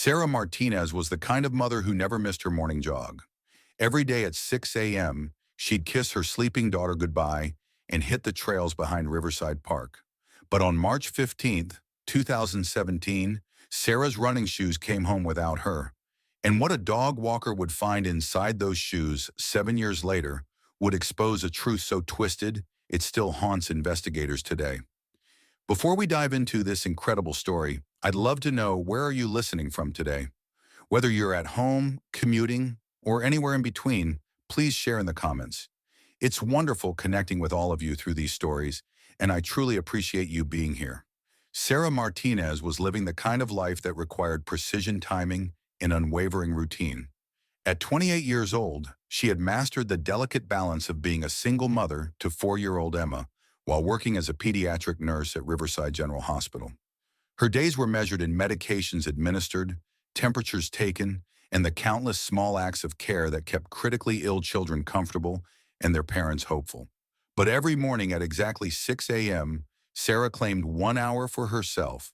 Sarah Martinez was the kind of mother who never missed her morning jog. Every day at 6 a.m., she'd kiss her sleeping daughter goodbye and hit the trails behind Riverside Park. But on March 15th, 2017, Sarah's running shoes came home without her. And what a dog walker would find inside those shoes 7 years later would expose a truth so twisted it still haunts investigators today. Before we dive into this incredible story, I'd love to know, where are you listening from today? Whether you're at home, commuting, or anywhere in between, please share in the comments. It's wonderful connecting with all of you through these stories, and I truly appreciate you being here. Sarah Martinez was living the kind of life that required precision timing and unwavering routine. At 28 years old, she had mastered the delicate balance of being a single mother to 4-year-old Emma while working as a pediatric nurse at Riverside General Hospital. Her days were measured in medications administered, temperatures taken, and the countless small acts of care that kept critically ill children comfortable and their parents hopeful. But every morning at exactly 6 a.m., Sarah claimed 1 hour for herself.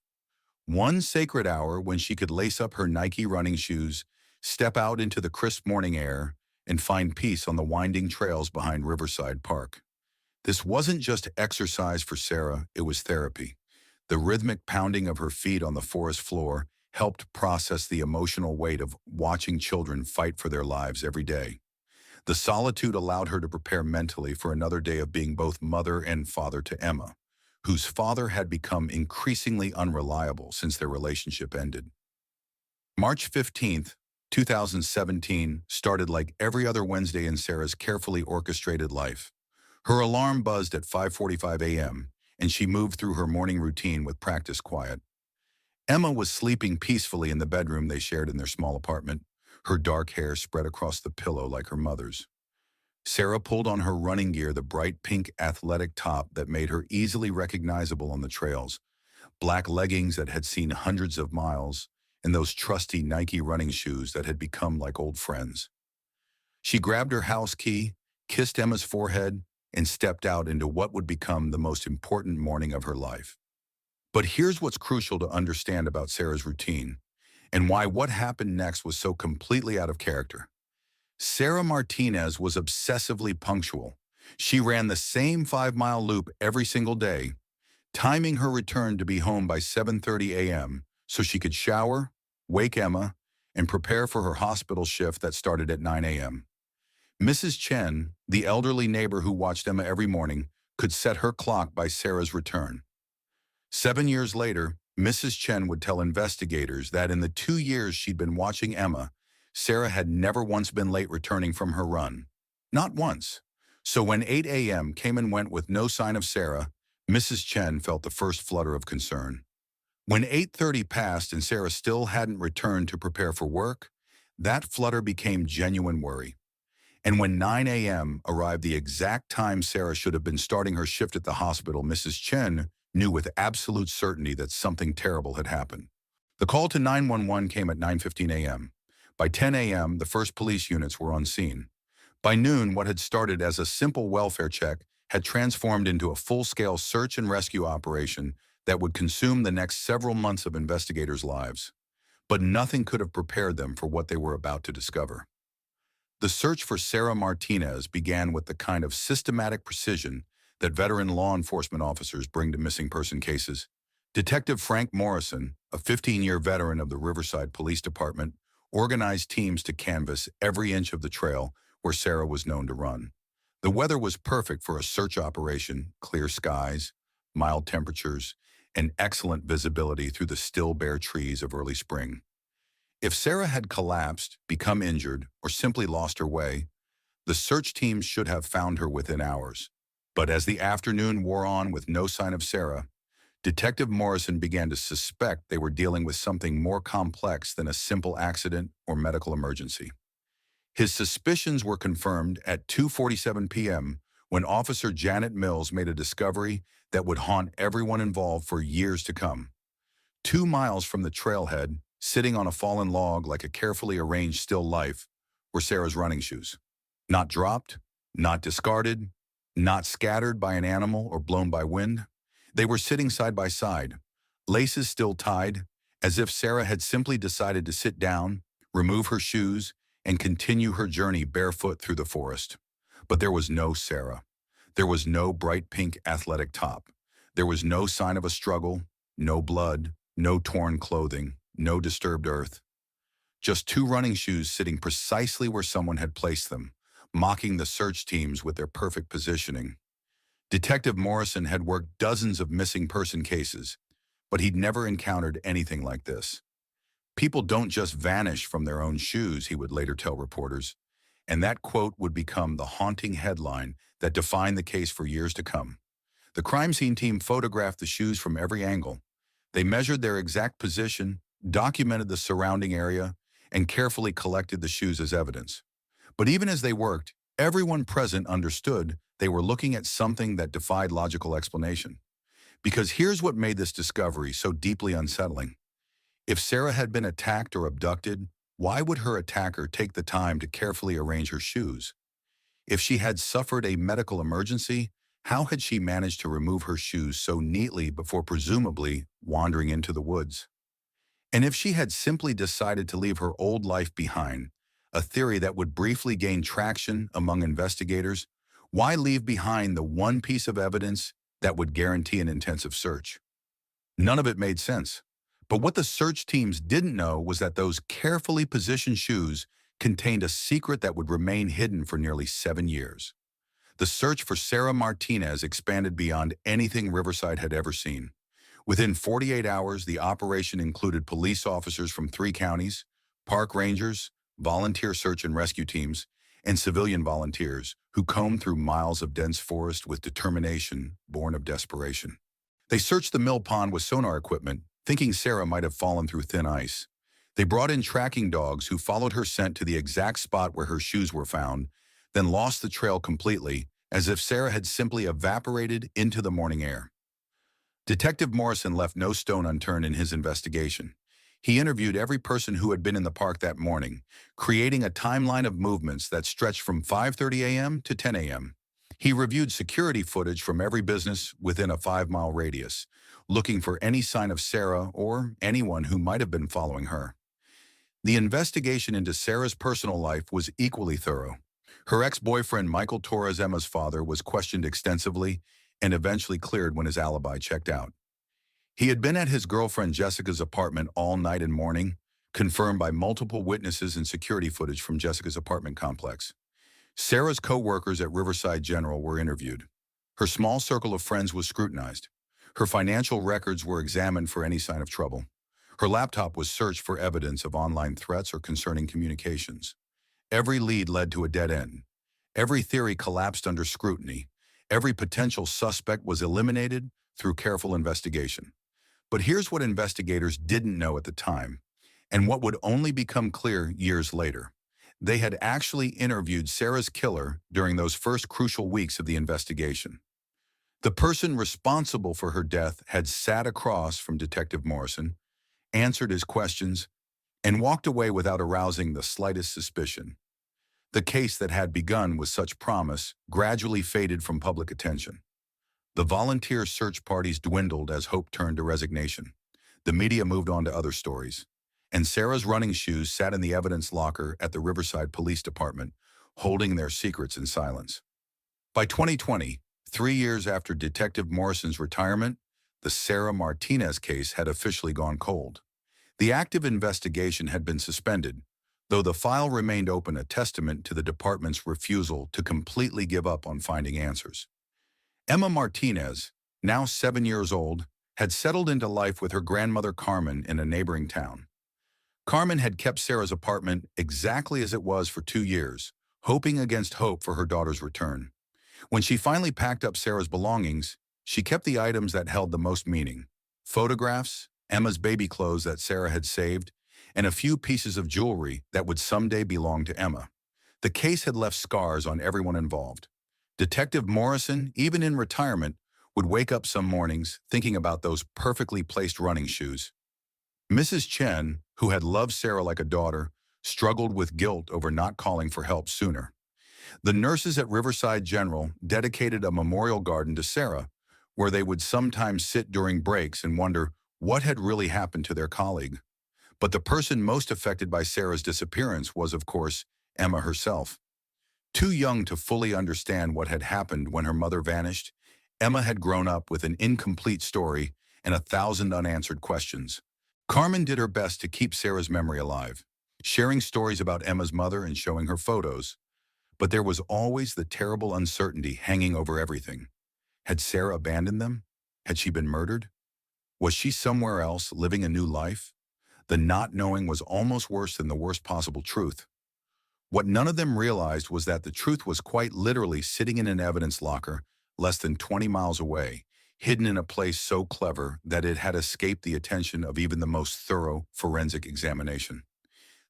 One sacred hour when she could lace up her Nike running shoes, step out into the crisp morning air, and find peace on the winding trails behind Riverside Park. This wasn't just exercise for Sarah, it was therapy. The rhythmic pounding of her feet on the forest floor helped process the emotional weight of watching children fight for their lives every day. The solitude allowed her to prepare mentally for another day of being both mother and father to Emma, whose father had become increasingly unreliable since their relationship ended. March 15th, 2017 started like every other Wednesday in Sarah's carefully orchestrated life. Her alarm buzzed at 5:45 a.m., and she moved through her morning routine with practiced quiet. Emma was sleeping peacefully in the bedroom they shared in their small apartment, her dark hair spread across the pillow like her mother's. Sarah pulled on her running gear, the bright pink athletic top that made her easily recognizable on the trails, black leggings that had seen hundreds of miles, and those trusty Nike running shoes that had become like old friends. She grabbed her house key, kissed Emma's forehead, and stepped out into what would become the most important morning of her life. But here's what's crucial to understand about Sarah's routine, and why what happened next was so completely out of character. Sarah Martinez was obsessively punctual. She ran the same 5-mile loop every single day, timing her return to be home by 7:30 a.m. so she could shower, wake Emma, and prepare for her hospital shift that started at 9 a.m. Mrs. Chen, the elderly neighbor who watched Emma every morning, could set her clock by Sarah's return. 7 years later, Mrs. Chen would tell investigators that in the 2 years she'd been watching Emma, Sarah had never once been late returning from her run. Not once. So when 8 a.m. came and went with no sign of Sarah, Mrs. Chen felt the first flutter of concern. When 8:30 passed and Sarah still hadn't returned to prepare for work, that flutter became genuine worry. And when 9 a.m. arrived, the exact time Sarah should have been starting her shift at the hospital, Mrs. Chen knew with absolute certainty that something terrible had happened. The call to 911 came at 9:15 a.m. By 10 a.m., the first police units were on scene. By noon, what had started as a simple welfare check had transformed into a full-scale search and rescue operation that would consume the next several months of investigators' lives. But nothing could have prepared them for what they were about to discover. The search for Sarah Martinez began with the kind of systematic precision that veteran law enforcement officers bring to missing person cases. Detective Frank Morrison, a 15-year veteran of the Riverside Police Department, organized teams to canvass every inch of the trail where Sarah was known to run. The weather was perfect for a search operation: clear skies, mild temperatures, and excellent visibility through the still bare trees of early spring. If Sarah had collapsed, become injured, or simply lost her way, the search teams should have found her within hours. But as the afternoon wore on with no sign of Sarah, Detective Morrison began to suspect they were dealing with something more complex than a simple accident or medical emergency. His suspicions were confirmed at 2:47 p.m. when Officer Janet Mills made a discovery that would haunt everyone involved for years to come. 2 miles from the trailhead, sitting on a fallen log like a carefully arranged still life, were Sarah's running shoes. Not dropped, not discarded, not scattered by an animal or blown by wind. They were sitting side by side, laces still tied, as if Sarah had simply decided to sit down, remove her shoes, and continue her journey barefoot through the forest. But there was no Sarah. There was no bright pink athletic top. There was no sign of a struggle, no blood, no torn clothing, no disturbed earth. Just two running shoes sitting precisely where someone had placed them, mocking the search teams with their perfect positioning. Detective Morrison had worked dozens of missing person cases, but he'd never encountered anything like this. People don't just vanish from their own shoes, he would later tell reporters, and that quote would become the haunting headline that defined the case for years to come. The crime scene team photographed the shoes from every angle. They measured their exact position, documented the surrounding area, and carefully collected the shoes as evidence. But even as they worked, everyone present understood they were looking at something that defied logical explanation. Because here's what made this discovery so deeply unsettling. If Sarah had been attacked or abducted, why would her attacker take the time to carefully arrange her shoes? If she had suffered a medical emergency, how had she managed to remove her shoes so neatly before presumably wandering into the woods? And if she had simply decided to leave her old life behind, a theory that would briefly gain traction among investigators, why leave behind the one piece of evidence that would guarantee an intensive search? None of it made sense. But what the search teams didn't know was that those carefully positioned shoes contained a secret that would remain hidden for nearly 7 years. The search for Sarah Martinez expanded beyond anything Riverside had ever seen. Within 48 hours, the operation included police officers from 3 counties, park rangers, volunteer search and rescue teams, and civilian volunteers who combed through miles of dense forest with determination born of desperation. They searched the mill pond with sonar equipment, thinking Sarah might have fallen through thin ice. They brought in tracking dogs who followed her scent to the exact spot where her shoes were found, then lost the trail completely, as if Sarah had simply evaporated into the morning air. Detective Morrison left no stone unturned in his investigation. He interviewed every person who had been in the park that morning, creating a timeline of movements that stretched from 5:30 a.m. to 10 a.m. He reviewed security footage from every business within a 5-mile radius, looking for any sign of Sarah or anyone who might have been following her. The investigation into Sarah's personal life was equally thorough. Her ex-boyfriend, Michael Torres, Emma's father, was questioned extensively and eventually cleared when his alibi checked out. He had been at his girlfriend Jessica's apartment all night and morning, confirmed by multiple witnesses and security footage from Jessica's apartment complex. Sarah's co-workers at Riverside General were interviewed. Her small circle of friends was scrutinized. Her financial records were examined for any sign of trouble. Her laptop was searched for evidence of online threats or concerning communications. Every lead led to a dead end. Every theory collapsed under scrutiny. Every potential suspect was eliminated through careful investigation. But here's what investigators didn't know at the time, and what would only become clear years later. They had actually interviewed Sarah's killer during those first crucial weeks of the investigation. The person responsible for her death had sat across from Detective Morrison, answered his questions, and walked away without arousing the slightest suspicion. The case that had begun with such promise gradually faded from public attention. The volunteer search parties dwindled as hope turned to resignation. The media moved on to other stories. And Sarah's running shoes sat in the evidence locker at the Riverside Police Department, holding their secrets in silence. By 2020, 3 years after Detective Morrison's retirement, the Sarah Martinez case had officially gone cold. The active investigation had been suspended, though the file remained open, a testament to the department's refusal to completely give up on finding answers. Emma Martinez, now 7 years old, had settled into life with her grandmother Carmen in a neighboring town. Carmen had kept Sarah's apartment exactly as it was for 2 years, hoping against hope for her daughter's return. When she finally packed up Sarah's belongings, she kept the items that held the most meaning: photographs, Emma's baby clothes that Sarah had saved, and a few pieces of jewelry that would someday belong to Emma. The case had left scars on everyone involved. Detective Morrison, even in retirement, would wake up some mornings thinking about those perfectly placed running shoes. Mrs. Chen, who had loved Sarah like a daughter, struggled with guilt over not calling for help sooner. The nurses at Riverside General dedicated a memorial garden to Sarah, where they would sometimes sit during breaks and wonder what had really happened to their colleague. But the person most affected by Sarah's disappearance was, of course, Emma herself. Too young to fully understand what had happened when her mother vanished, Emma had grown up with an incomplete story and 1,000 unanswered questions. Carmen did her best to keep Sarah's memory alive, sharing stories about Emma's mother and showing her photos. But there was always the terrible uncertainty hanging over everything. Had Sarah abandoned them? Had she been murdered? Was she somewhere else living a new life? The not knowing was almost worse than the worst possible truth. What none of them realized was that the truth was quite literally sitting in an evidence locker less than 20 miles away, hidden in a place so clever that it had escaped the attention of even the most thorough forensic examination.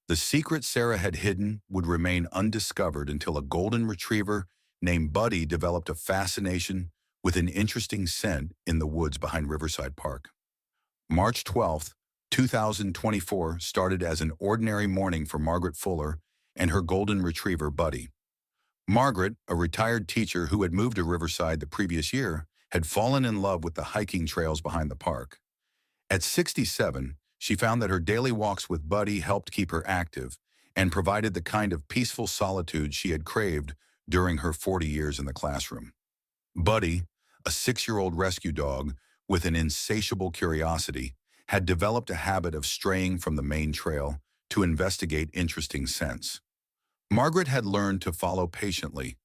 The secret Sarah had hidden would remain undiscovered until a golden retriever named Buddy developed a fascination with an interesting scent in the woods behind Riverside Park. March 12th, 2024 started as an ordinary morning for Margaret Fuller and her golden retriever, Buddy. Margaret, a retired teacher who had moved to Riverside the previous year, had fallen in love with the hiking trails behind the park. At 67, she found that her daily walks with Buddy helped keep her active and provided the kind of peaceful solitude she had craved during her 40 years in the classroom. Buddy, a 6-year-old rescue dog with an insatiable curiosity, had developed a habit of straying from the main trail to investigate interesting scents. Margaret had learned to follow patiently,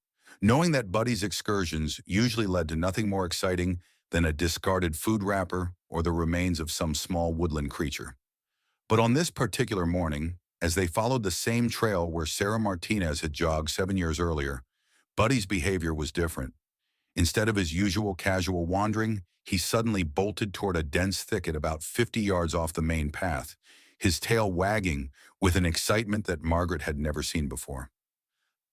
knowing that Buddy's excursions usually led to nothing more exciting than a discarded food wrapper or the remains of some small woodland creature. But on this particular morning, as they followed the same trail where Sarah Martinez had jogged 7 years earlier, Buddy's behavior was different. Instead of his usual casual wandering, he suddenly bolted toward a dense thicket about 50 yards off the main path, his tail wagging with an excitement that Margaret had never seen before.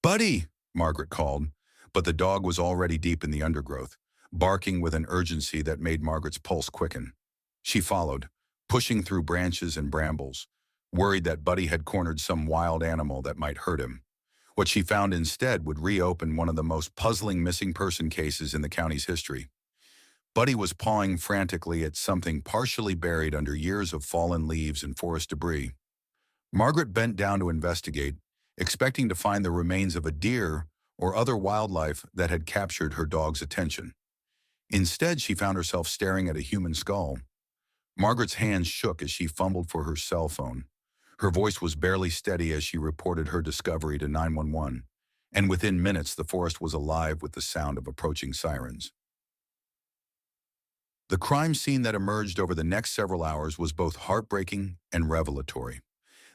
"Buddy!" Margaret called, but the dog was already deep in the undergrowth, barking with an urgency that made Margaret's pulse quicken. She followed, pushing through branches and brambles, worried that Buddy had cornered some wild animal that might hurt him. What she found instead would reopen one of the most puzzling missing person cases in the county's history. Buddy was pawing frantically at something partially buried under years of fallen leaves and forest debris. Margaret bent down to investigate, expecting to find the remains of a deer or other wildlife that had captured her dog's attention. Instead, she found herself staring at a human skull. Margaret's hands shook as she fumbled for her cell phone. Her voice was barely steady as she reported her discovery to 911, and within minutes the forest was alive with the sound of approaching sirens. The crime scene that emerged over the next several hours was both heartbreaking and revelatory.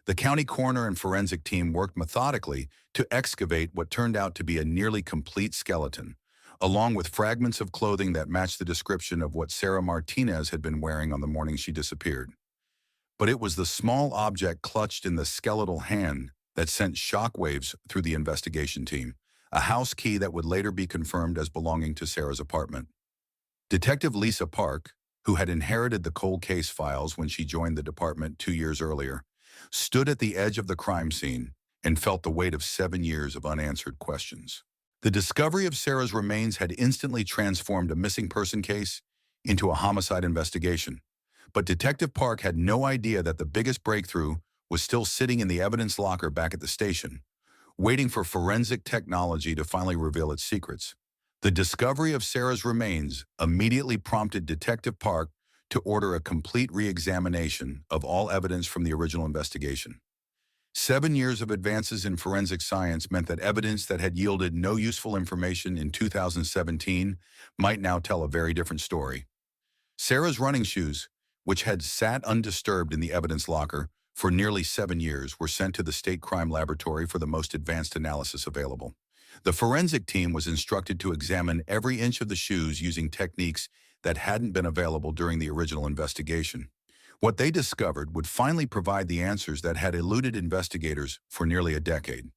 The county coroner and forensic team worked methodically to excavate what turned out to be a nearly complete skeleton, along with fragments of clothing that matched the description of what Sarah Martinez had been wearing on the morning she disappeared. But it was the small object clutched in the skeletal hand that sent shockwaves through the investigation team, a house key that would later be confirmed as belonging to Sarah's apartment. Detective Lisa Park, who had inherited the cold case files when she joined the department 2 years earlier, stood at the edge of the crime scene and felt the weight of 7 years of unanswered questions. The discovery of Sarah's remains had instantly transformed a missing person case into a homicide investigation. But Detective Park had no idea that the biggest breakthrough was still sitting in the evidence locker back at the station, waiting for forensic technology to finally reveal its secrets. The discovery of Sarah's remains immediately prompted Detective Park to order a complete re-examination of all evidence from the original investigation. 7 years of advances in forensic science meant that evidence that had yielded no useful information in 2017 might now tell a very different story. Sarah's running shoes, which had sat undisturbed in the evidence locker for nearly 7 years, were sent to the state crime laboratory for the most advanced analysis available. The forensic team was instructed to examine every inch of the shoes using techniques that hadn't been available during the original investigation. What they discovered would finally provide the answers that had eluded investigators for nearly a decade.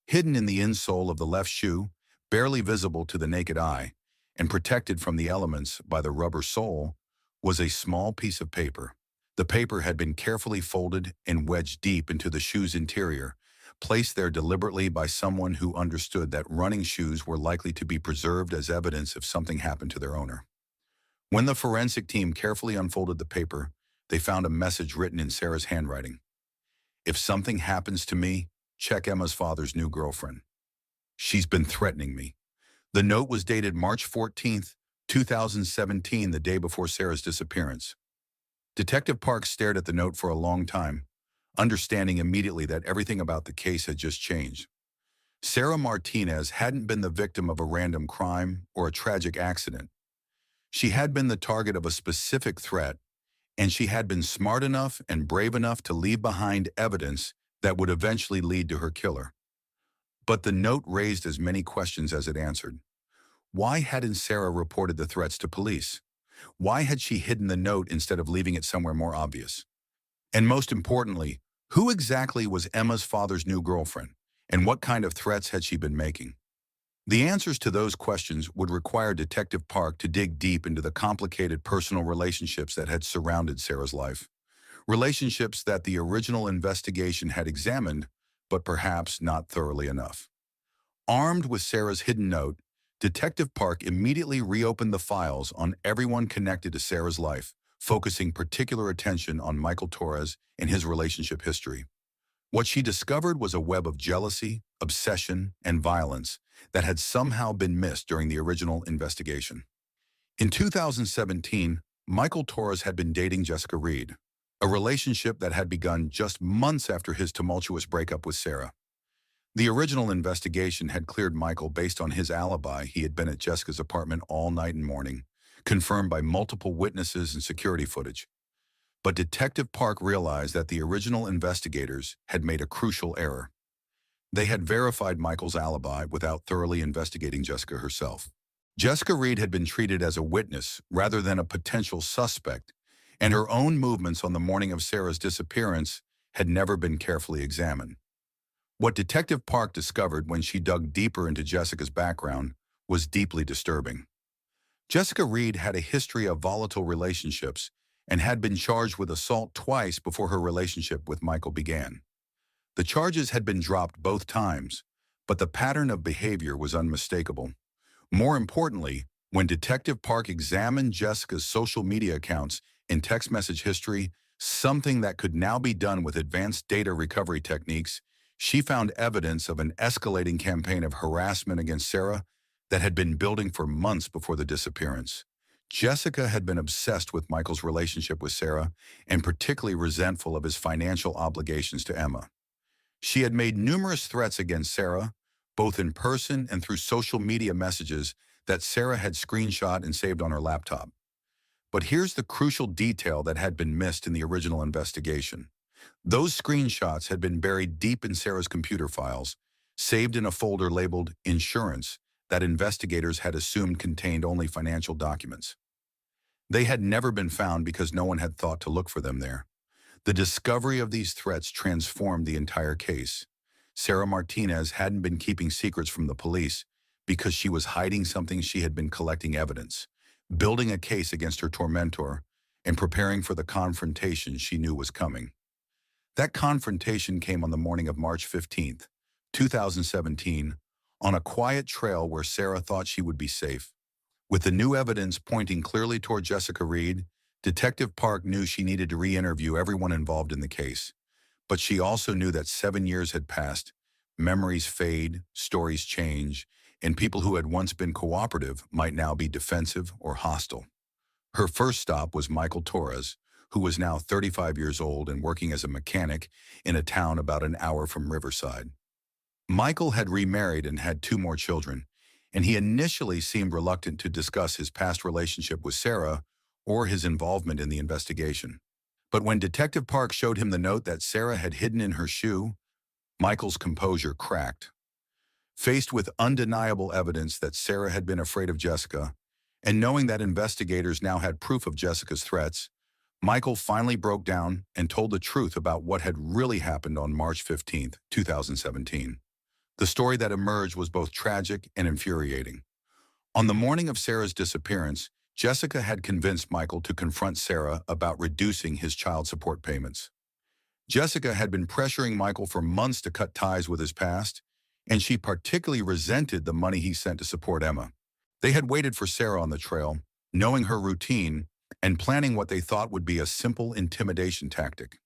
Hidden in the insole of the left shoe, barely visible to the naked eye, and protected from the elements by the rubber sole, was a small piece of paper. The paper had been carefully folded and wedged deep into the shoe's interior, placed there deliberately by someone who understood that running shoes were likely to be preserved as evidence if something happened to their owner. When the forensic team carefully unfolded the paper, they found a message written in Sarah's handwriting. If something happens to me, check Emma's father's new girlfriend. She's been threatening me. The note was dated March 14th, 2017, the day before Sarah's disappearance. Detective Park stared at the note for a long time, understanding immediately that everything about the case had just changed. Sarah Martinez hadn't been the victim of a random crime or a tragic accident. She had been the target of a specific threat, and she had been smart enough and brave enough to leave behind evidence that would eventually lead to her killer. But the note raised as many questions as it answered. Why hadn't Sarah reported the threats to police? Why had she hidden the note instead of leaving it somewhere more obvious? And most importantly, who exactly was Emma's father's new girlfriend, and what kind of threats had she been making? The answers to those questions would require Detective Park to dig deep into the complicated personal relationships that had surrounded Sarah's life. Relationships that the original investigation had examined, but perhaps not thoroughly enough. Armed with Sarah's hidden note, Detective Park immediately reopened the files on everyone connected to Sarah's life, focusing particular attention on Michael Torres and his relationship history. What she discovered was a web of jealousy, obsession, and violence that had somehow been missed during the original investigation. In 2017, Michael Torres had been dating Jessica Reed, a relationship that had begun just months after his tumultuous breakup with Sarah. The original investigation had cleared Michael based on his alibi. He had been at Jessica's apartment all night and morning, confirmed by multiple witnesses and security footage. But Detective Park realized that the original investigators had made a crucial error. They had verified Michael's alibi without thoroughly investigating Jessica herself. Jessica Reed had been treated as a witness rather than a potential suspect, and her own movements on the morning of Sarah's disappearance had never been carefully examined. What Detective Park discovered when she dug deeper into Jessica's background was deeply disturbing. Jessica Reed had a history of volatile relationships and had been charged with assault twice before her relationship with Michael began. The charges had been dropped both times, but the pattern of behavior was unmistakable. More importantly, when Detective Park examined Jessica's social media accounts and text message history, something that could now be done with advanced data recovery techniques, she found evidence of an escalating campaign of harassment against Sarah that had been building for months before the disappearance. Jessica had been obsessed with Michael's relationship with Sarah and particularly resentful of his financial obligations to Emma. She had made numerous threats against Sarah, both in person and through social media messages that Sarah had screenshot and saved on her laptop. But here's the crucial detail that had been missed in the original investigation. Those screenshots had been buried deep in Sarah's computer files, saved in a folder labeled Insurance that investigators had assumed contained only financial documents. They had never been found because no one had thought to look for them there. The discovery of these threats transformed the entire case. Sarah Martinez hadn't been keeping secrets from the police because she was hiding something. She had been collecting evidence, building a case against her tormentor, and preparing for the confrontation she knew was coming. That confrontation came on the morning of March 15th, 2017, on a quiet trail where Sarah thought she would be safe. With the new evidence pointing clearly toward Jessica Reed, Detective Park knew she needed to re-interview everyone involved in the case. But she also knew that 7 years had passed, memories fade, stories change, and people who had once been cooperative might now be defensive or hostile. Her first stop was Michael Torres, who was now 35 years old and working as a mechanic in a town about an hour from Riverside. Michael had remarried and had 2 more children, and he initially seemed reluctant to discuss his past relationship with Sarah or his involvement in the investigation. But when Detective Park showed him the note that Sarah had hidden in her shoe, Michael's composure cracked. Faced with undeniable evidence that Sarah had been afraid of Jessica, and knowing that investigators now had proof of Jessica's threats, Michael finally broke down and told the truth about what had really happened on March 15th, 2017. The story that emerged was both tragic and infuriating. On the morning of Sarah's disappearance, Jessica had convinced Michael to confront Sarah about reducing his child support payments. Jessica had been pressuring Michael for months to cut ties with his past, and she particularly resented the money he sent to support Emma. They had waited for Sarah on the trail, knowing her routine, and planning what they thought would be a simple intimidation tactic.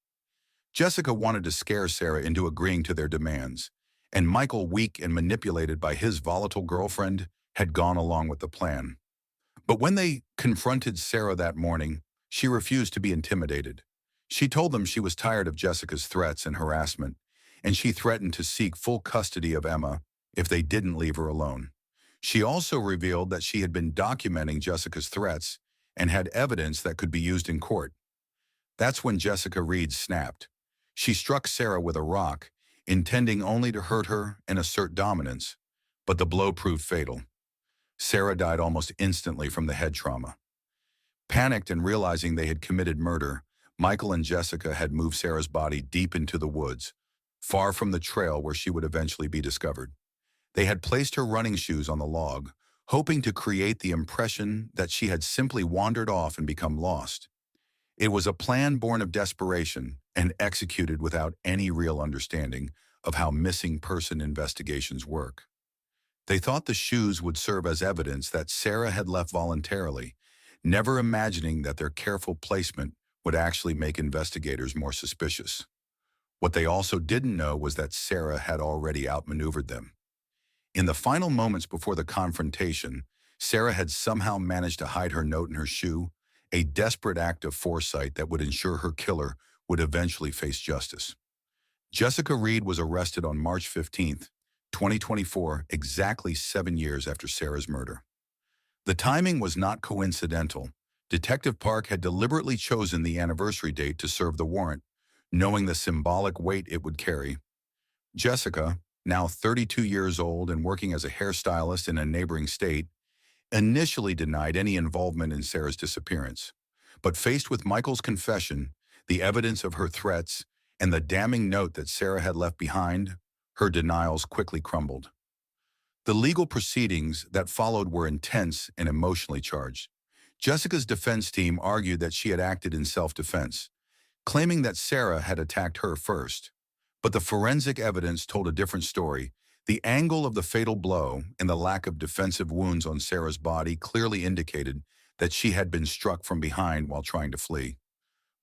Jessica wanted to scare Sarah into agreeing to their demands, and Michael, weak and manipulated by his volatile girlfriend, had gone along with the plan. But when they confronted Sarah that morning, she refused to be intimidated. She told them she was tired of Jessica's threats and harassment, and she threatened to seek full custody of Emma if they didn't leave her alone. She also revealed that she had been documenting Jessica's threats and had evidence that could be used in court. That's when Jessica Reed snapped. She struck Sarah with a rock, intending only to hurt her and assert dominance, but the blow proved fatal. Sarah died almost instantly from the head trauma. Panicked and realizing they had committed murder, Michael and Jessica had moved Sarah's body deep into the woods, far from the trail where she would eventually be discovered. They had placed her running shoes on the log, hoping to create the impression that she had simply wandered off and become lost. It was a plan born of desperation and executed without any real understanding of how missing person investigations work. They thought the shoes would serve as evidence that Sarah had left voluntarily, never imagining that their careful placement would actually make investigators more suspicious. What they also didn't know was that Sarah had already outmaneuvered them. In the final moments before the confrontation, Sarah had somehow managed to hide her note in her shoe, a desperate act of foresight that would ensure her killer would eventually face justice. Jessica Reed was arrested on March 15, 2024, exactly 7 years after Sarah's murder. The timing was not coincidental. Detective Park had deliberately chosen the anniversary date to serve the warrant, knowing the symbolic weight it would carry. Jessica, now 32 years old and working as a hairstylist in a neighboring state, initially denied any involvement in Sarah's disappearance. But faced with Michael's confession, the evidence of her threats, and the damning note that Sarah had left behind, her denials quickly crumbled. The legal proceedings that followed were intense and emotionally charged. Jessica's defense team argued that she had acted in self-defense, claiming that Sarah had attacked her first. But the forensic evidence told a different story. The angle of the fatal blow and the lack of defensive wounds on Sarah's body clearly indicated that she had been struck from behind while trying to flee.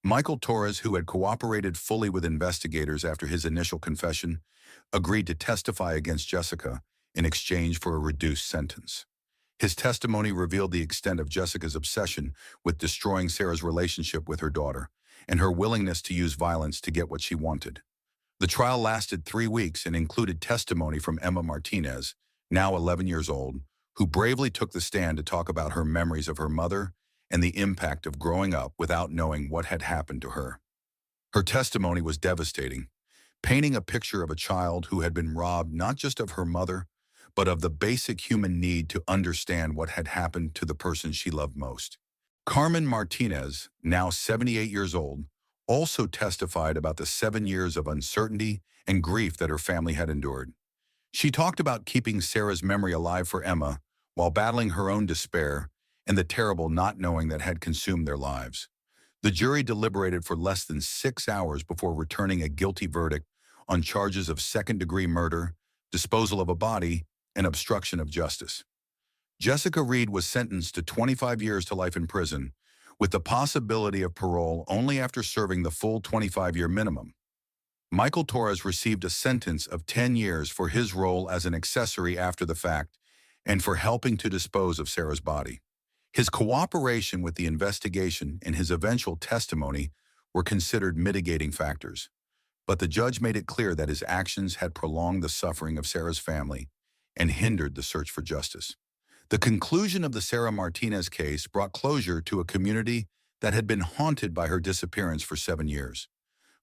Michael Torres, who had cooperated fully with investigators after his initial confession, agreed to testify against Jessica in exchange for a reduced sentence. His testimony revealed the extent of Jessica's obsession with destroying Sarah's relationship with her daughter and her willingness to use violence to get what she wanted. The trial lasted 3 weeks and included testimony from Emma Martinez, now 11 years old, who bravely took the stand to talk about her memories of her mother and the impact of growing up without knowing what had happened to her. Her testimony was devastating, painting a picture of a child who had been robbed not just of her mother, but of the basic human need to understand what had happened to the person she loved most. Carmen Martinez, now 78 years old, also testified about the 7 years of uncertainty and grief that her family had endured. She talked about keeping Sarah's memory alive for Emma while battling her own despair and the terrible not knowing that had consumed their lives. The jury deliberated for less than 6 hours before returning a guilty verdict on charges of second-degree murder, disposal of a body, and obstruction of justice. Jessica Reed was sentenced to 25 years to life in prison, with the possibility of parole only after serving the full 25-year minimum. Michael Torres received a sentence of 10 years for his role as an accessory after the fact and for helping to dispose of Sarah's body. His cooperation with the investigation and his eventual testimony were considered mitigating factors, but the judge made it clear that his actions had prolonged the suffering of Sarah's family and hindered the search for justice. The conclusion of the Sarah Martinez case brought closure to a community that had been haunted by her disappearance for 7 years.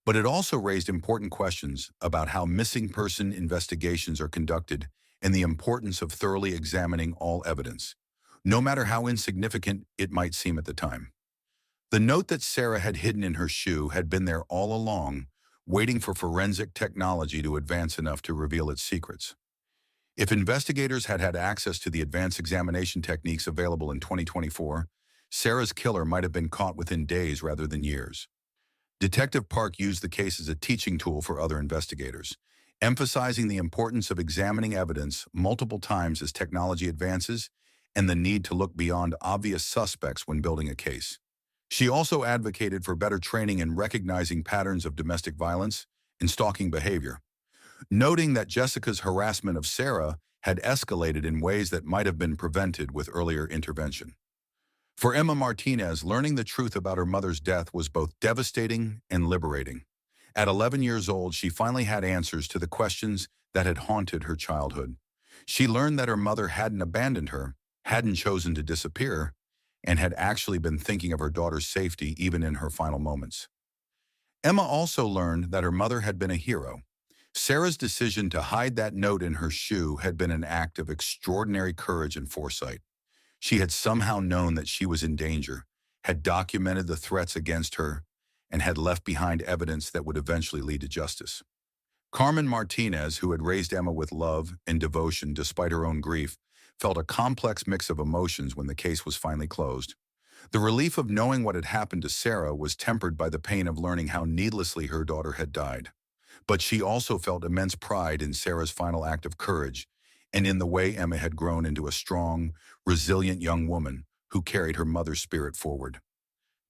But it also raised important questions about how missing person investigations are conducted and the importance of thoroughly examining all evidence, no matter how insignificant it might seem at the time. The note that Sarah had hidden in her shoe had been there all along, waiting for forensic technology to advance enough to reveal its secrets. If investigators had had access to the advanced examination techniques available in 2024, Sarah's killer might have been caught within days rather than years. Detective Park used the case as a teaching tool for other investigators, emphasizing the importance of examining evidence multiple times as technology advances and the need to look beyond obvious suspects when building a case. She also advocated for better training in recognizing patterns of domestic violence and stalking behavior, noting that Jessica's harassment of Sarah had escalated in ways that might have been prevented with earlier intervention. For Emma Martinez, learning the truth about her mother's death was both devastating and liberating. At 11 years old, she finally had answers to the questions that had haunted her childhood. She learned that her mother hadn't abandoned her, hadn't chosen to disappear, and had actually been thinking of her daughter's safety even in her final moments. Emma also learned that her mother had been a hero. Sarah's decision to hide that note in her shoe had been an act of extraordinary courage and foresight. She had somehow known that she was in danger, had documented the threats against her, and had left behind evidence that would eventually lead to justice. Carmen Martinez, who had raised Emma with love and devotion despite her own grief, felt a complex mix of emotions when the case was finally closed. The relief of knowing what had happened to Sarah was tempered by the pain of learning how needlessly her daughter had died. But she also felt immense pride in Sarah's final act of courage and in the way Emma had grown into a strong, resilient young woman who carried her mother's spirit forward.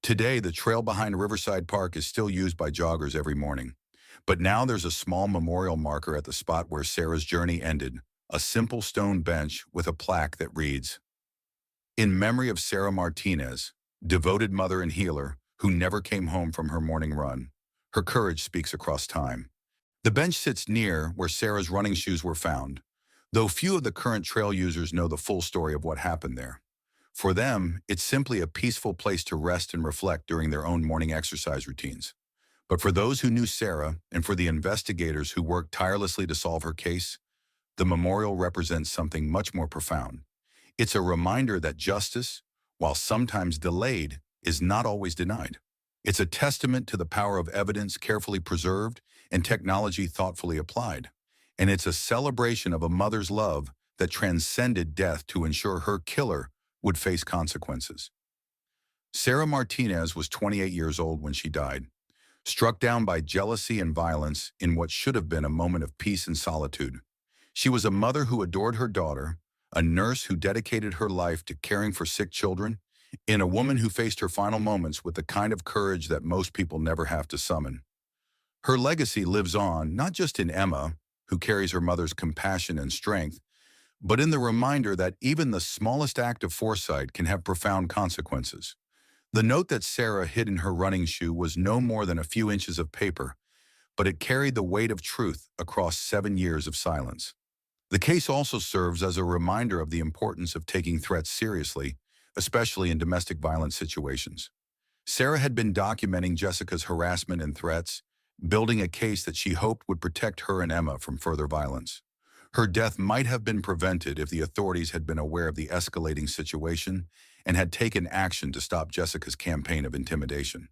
Today, the trail behind Riverside Park is still used by joggers every morning. But now there's a small memorial marker at the spot where Sarah's journey ended, a simple stone bench with a plaque that reads, "In memory of Sarah Martinez, devoted mother and healer who never came home from her morning run. Her courage speaks across time." The bench sits near where Sarah's running shoes were found, though few of the current trail users know the full story of what happened there. For them, it's simply a peaceful place to rest and reflect during their own morning exercise routines. But for those who knew Sarah and for the investigators who worked tirelessly to solve her case, the memorial represents something much more profound. It's a reminder that justice, while sometimes delayed, is not always denied. It's a testament to the power of evidence carefully preserved and technology thoughtfully applied. And it's a celebration of a mother's love that transcended death to ensure her killer would face consequences. Sarah Martinez was 28 years old when she died, struck down by jealousy and violence in what should have been a moment of peace and solitude. She was a mother who adored her daughter, a nurse who dedicated her life to caring for sick children, and a woman who faced her final moments with the kind of courage that most people never have to summon. Her legacy lives on, not just in Emma, who carries her mother's compassion and strength, but in the reminder that even the smallest act of foresight can have profound consequences. The note that Sarah hid in her running shoe was no more than a few inches of paper, but it carried the weight of truth across 7 years of silence. The case also serves as a reminder of the importance of taking threats seriously, especially in domestic violence situations. Sarah had been documenting Jessica's harassment and threats, building a case that she hoped would protect her and Emma from further violence. Her death might have been prevented if the authorities had been aware of the escalating situation and had taken action to stop Jessica's campaign of intimidation.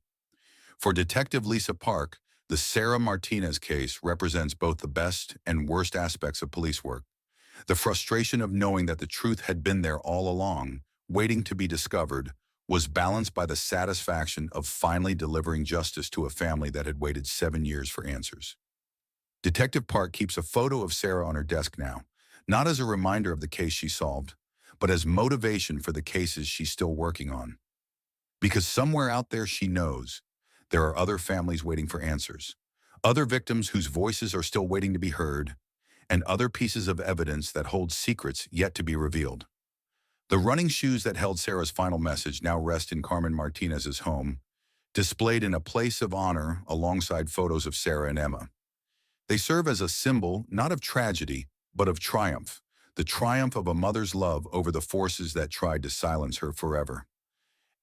For Detective Lisa Park, the Sarah Martinez case represents both the best and worst aspects of police work. The frustration of knowing that the truth had been there all along, waiting to be discovered, was balanced by the satisfaction of finally delivering justice to a family that had waited 7 years for answers. Detective Park keeps a photo of Sarah on her desk now, not as a reminder of the case she solved, but as motivation for the cases she's still working on. Because somewhere out there she knows there are other families waiting for answers, other victims whose voices are still waiting to be heard, and other pieces of evidence that hold secrets yet to be revealed. The running shoes that held Sarah's final message now rest in Carmen Martinez's home, displayed in a place of honor alongside photos of Sarah and Emma. They serve as a symbol not of tragedy, but of triumph, the triumph of a mother's love over the forces that tried to silence her forever.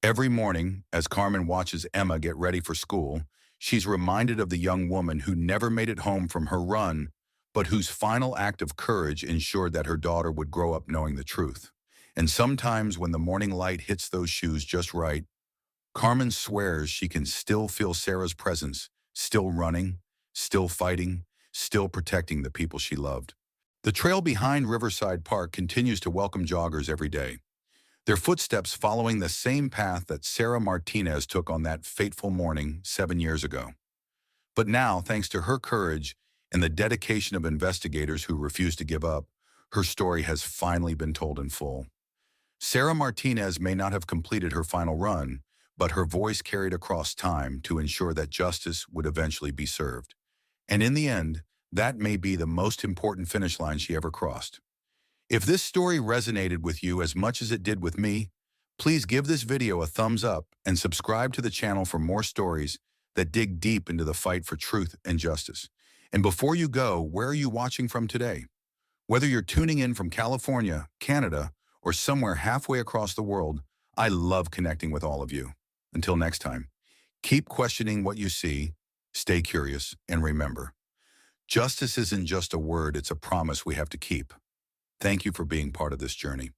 Every morning, as Carmen watches Emma get ready for school, she's reminded of the young woman who never made it home from her run, but whose final act of courage ensured that her daughter would grow up knowing the truth. And sometimes when the morning light hits those shoes just right, Carmen swears she can still feel Sarah's presence, still running, still fighting, still protecting the people she loved. The trail behind Riverside Park continues to welcome joggers every day, their footsteps following the same path that Sarah Martinez took on that fateful morning 7 years ago. But now, thanks to her courage and the dedication of investigators who refuse to give up, her story has finally been told in full. Sarah Martinez may not have completed her final run, but her voice carried across time to ensure that justice would eventually be served. And in the end, that may be the most important finish line she ever crossed. If this story resonated with you as much as it did with me, please give this video a thumbs up and subscribe to the channel for more stories that dig deep into the fight for truth and justice. And before you go, where are you watching from today? Whether you're tuning in from California, Canada, or somewhere halfway across the world, I love connecting with all of you. Until next time, keep questioning what you see, stay curious, and remember, justice isn't just a word, it's a promise we have to keep. Thank you for being part of this journey.